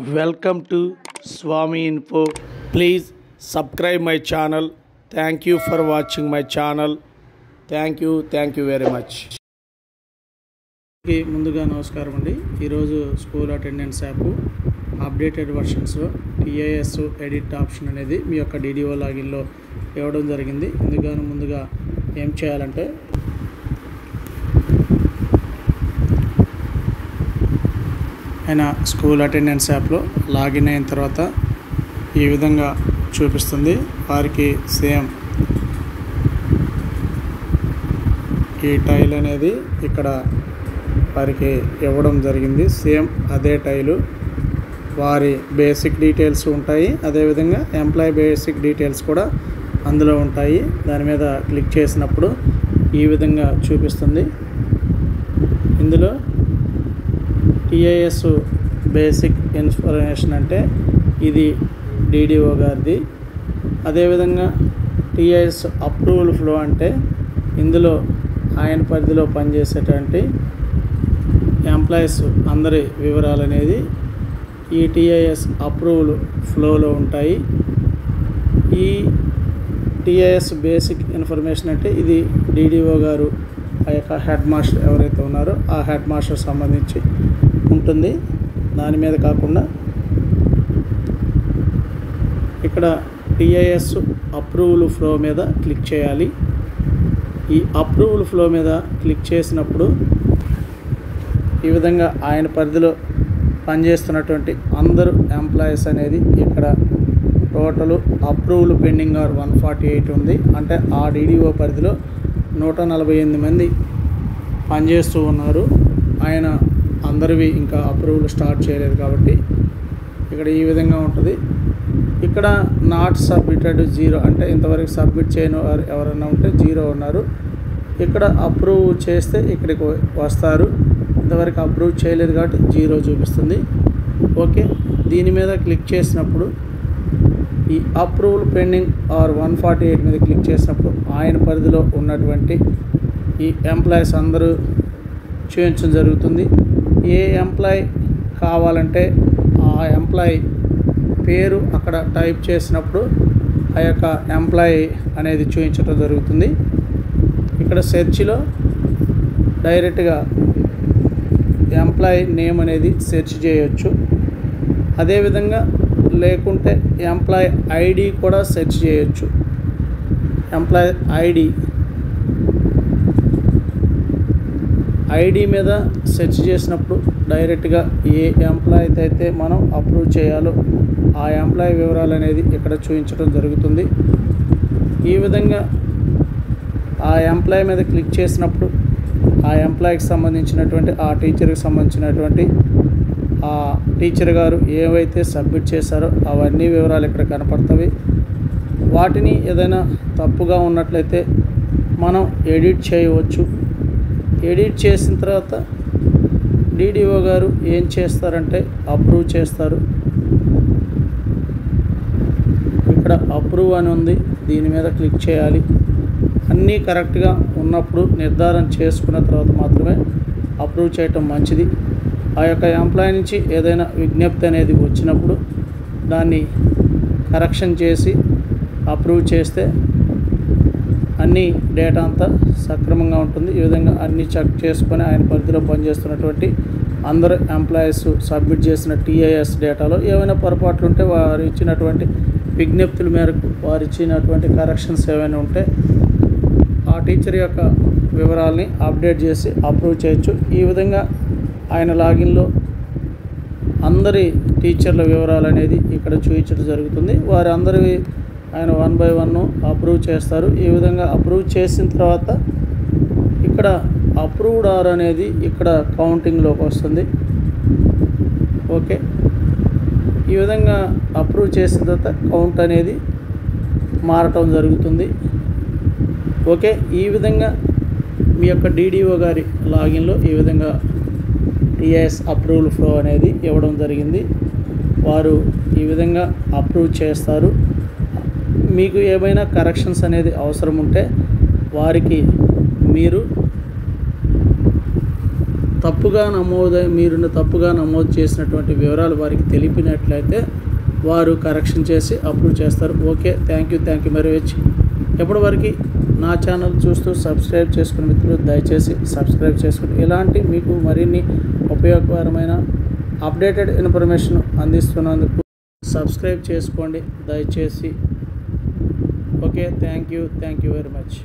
Welcome to Swami Info. Please subscribe my channel. Thank you for watching my channel. Thank you very much. ముందుగా నమస్కారం అండి. ఈరోజు school attendance app updated versions TIS edit option అనేది మీ యొక్క DDO లాగిన్లో ఇవ్వడం జరిగింది. ముందుగా ఏం చేయాలంటే ఆయన స్కూల్ అటెండెన్స్ యాప్లో లాగిన్ అయిన తర్వాత ఈ విధంగా చూపిస్తుంది. వారికి సేమ్ ఈ టైల్ అనేది ఇక్కడ వారికి ఇవ్వడం జరిగింది. సేమ్ అదే టైలు వారి బేసిక్ డీటెయిల్స్ ఉంటాయి. అదేవిధంగా ఎంప్లాయీ బేసిక్ డీటెయిల్స్ కూడా అందులో ఉంటాయి. దాని మీద క్లిక్ చేసినప్పుడు ఈ విధంగా చూపిస్తుంది. ఇందులో టీఐఎస్ బేసిక్ ఇన్ఫర్మేషన్ అంటే ఇది డిడిఓ గారిది. అదేవిధంగా టీఐఎస్ అప్రూవల్ ఫ్లో అంటే ఇందులో ఆయన పరిధిలో పనిచేసేటువంటి ఎంప్లాయీస్ అందరి వివరాలు అనేది ఈ టీఐఎస్ అప్రూవల్ ఫ్లోలో ఉంటాయి. ఈ టీఐఎస్ బేసిక్ ఇన్ఫర్మేషన్ అంటే ఇది డిడిఓ గారు ఆ యొక్క హెడ్ మాస్టర్ ఎవరైతే ఉన్నారో ఆ హెడ్ మాస్టర్ సంబంధించి ఉంటుంది. దాని మీద కాకుండా ఇక్కడ టీఐఎస్ అప్రూవల్ ఫ్లో మీద క్లిక్ చేయాలి. ఈ అప్రూవల్ ఫ్లో మీద క్లిక్ చేసినప్పుడు ఈ విధంగా ఆయన పరిధిలో పనిచేస్తున్నటువంటి అందరూ ఎంప్లాయీస్ అనేది ఇక్కడ టోటల్ అప్రూవల్ పెండింగ్ ఆర్ 148 ఉంది. అంటే ఆ డిడిఓ పరిధిలో 148 మంది పనిచేస్తూ ఉన్నారు. ఆయన అందరివి ఇంకా అప్రూవల్ స్టార్ట్ చేయలేదు కాబట్టి ఇక్కడ ఈ విధంగా ఉంటుంది. ఇక్కడ నాట్ సబ్మిటెడ్ 0 అంటే ఇంతవరకు సబ్మిట్ చేయని వారు ఎవరైనా ఉంటే 0 ఉన్నారు. ఇక్కడ అప్రూవ్ చేస్తే ఇక్కడికి వస్తారు. ఇంతవరకు అప్రూవ్ చేయలేదు కాబట్టి 0 చూపిస్తుంది. ఓకే, దీని మీద క్లిక్ చేసినప్పుడు ఈ అప్రూవల్ పెండింగ్ ఆర్ 148 మీద క్లిక్ చేసినప్పుడు ఆయన పరిధిలో ఉన్నటువంటి ఈ ఎంప్లాయీస్ అందరూ చూపించడం జరుగుతుంది. ఏ ఎంప్లాయీ కావాలంటే ఆ ఎంప్లాయీ పేరు అక్కడ టైప్ చేసినప్పుడు ఆ యొక్క ఎంప్లాయీ అనేది చూపించడం జరుగుతుంది. ఇక్కడ సెర్చ్లో డైరెక్ట్గా ఎంప్లాయీ నేమ్ అనేది సెర్చ్ చేయొచ్చు. అదేవిధంగా లేకుంటే ఎంప్లాయీ ఐడి కూడా సెర్చ్ చేయొచ్చు. ఎంప్లాయీ ఐడి మీద సెర్చ్ చేసినప్పుడు డైరెక్ట్గా ఏ ఎంప్లాయీ అయితే మనం అప్రూవ్ చేయాలో ఆ ఎంప్లాయీ వివరాలు అనేది ఇక్కడ చూపించడం జరుగుతుంది. ఈ విధంగా ఆ ఎంప్లాయీ మీద క్లిక్ చేసినప్పుడు ఆ ఎంప్లాయీకి సంబంధించినటువంటి ఆ టీచర్కి సంబంధించినటువంటి ఆ టీచర్ గారు ఏవైతే సబ్మిట్ చేశారో అవన్నీ వివరాలు ఇక్కడ కనపడతాయి. వాటిని ఏదైనా తప్పుగా ఉన్నట్లయితే మనం ఎడిట్ చేయవచ్చు. ఎడిట్ చేసిన తర్వాత డిడిఓ గారు ఏం చేస్తారంటే అప్రూవ్ చేస్తారు. ఇక్కడ అప్రూవ్ అని ఉంది, దీని మీద క్లిక్ చేయాలి. అన్నీ కరెక్ట్గా ఉన్నప్పుడు నిర్ధారణ చేసుకున్న తర్వాత మాత్రమే అప్రూవ్ చేయటం మంచిది. ఆ యొక్క ఎంప్లాయీ నుంచి ఏదైనా విజ్ఞప్తి అనేది వచ్చినప్పుడు దాన్ని కరెక్షన్ చేసి అప్రూవ్ చేస్తే అన్ని డేటా అంతా సక్రమంగా ఉంటుంది. ఈ విధంగా అన్నీ చెక్ చేసుకొని ఆయన పరిధిలో పనిచేస్తున్నటువంటి అందరు ఎంప్లాయీస్ సబ్మిట్ చేసిన టీఐఎస్ డేటాలో ఏమైనా పొరపాట్లు ఉంటే వారు ఇచ్చినటువంటి విజ్ఞప్తుల మేరకు వారు ఇచ్చినటువంటి కరెక్షన్స్ ఏమైనా ఉంటే ఆ టీచర్ యొక్క వివరాలని అప్డేట్ చేసి అప్రూవ్ చేయొచ్చు. ఈ విధంగా ఆయన లాగిన్లో అందరి టీచర్ల వివరాలు అనేది ఇక్కడ చూపించడం జరుగుతుంది. వారి అందరివి ఆయన 1 by 1 అప్రూవ్ చేస్తారు. ఈ విధంగా అప్రూవ్ చేసిన తర్వాత ఇక్కడ అప్రూవ్డ్ ఆర్ అనేది ఇక్కడ కౌంటింగ్లోకి వస్తుంది. ఓకే, ఈ విధంగా అప్రూవ్ చేసిన తర్వాత కౌంట్ అనేది మారటం జరుగుతుంది. ఓకే, ఈ విధంగా మీ యొక్క డిడిఓ గారి లాగిన్లో ఈ విధంగా టీఐఎస్ అప్రూవల్ ఫ్లో అనేది ఇవ్వడం జరిగింది. వారు ఈ విధంగా అప్రూవ్ చేస్తారు. మీకు ఏమైనా కరెక్షన్స్ అనేది అవసరం ఉంటే వారికి మీరు తప్పుగా నమోదు చేసినటువంటి వివరాలు వారికి తెలిపినట్లయితే వారు కరెక్షన్ చేసి అప్రూవ్ చేస్తారు. Okay, thank you very much. ఎప్పటివరకు నా ఛానల్ చూస్తూ సబ్స్క్రైబ్ చేసుకుని మిత్రులు దయచేసి సబ్స్క్రైబ్ చేసుకుని ఇలాంటి మీకు మరిన్ని ఉపయోగకరమైన అప్డేటెడ్ ఇన్ఫర్మేషన్ అందిస్తున్నందుకు సబ్స్క్రైబ్ చేసుకోండి దయచేసి. Okay, thank you very much.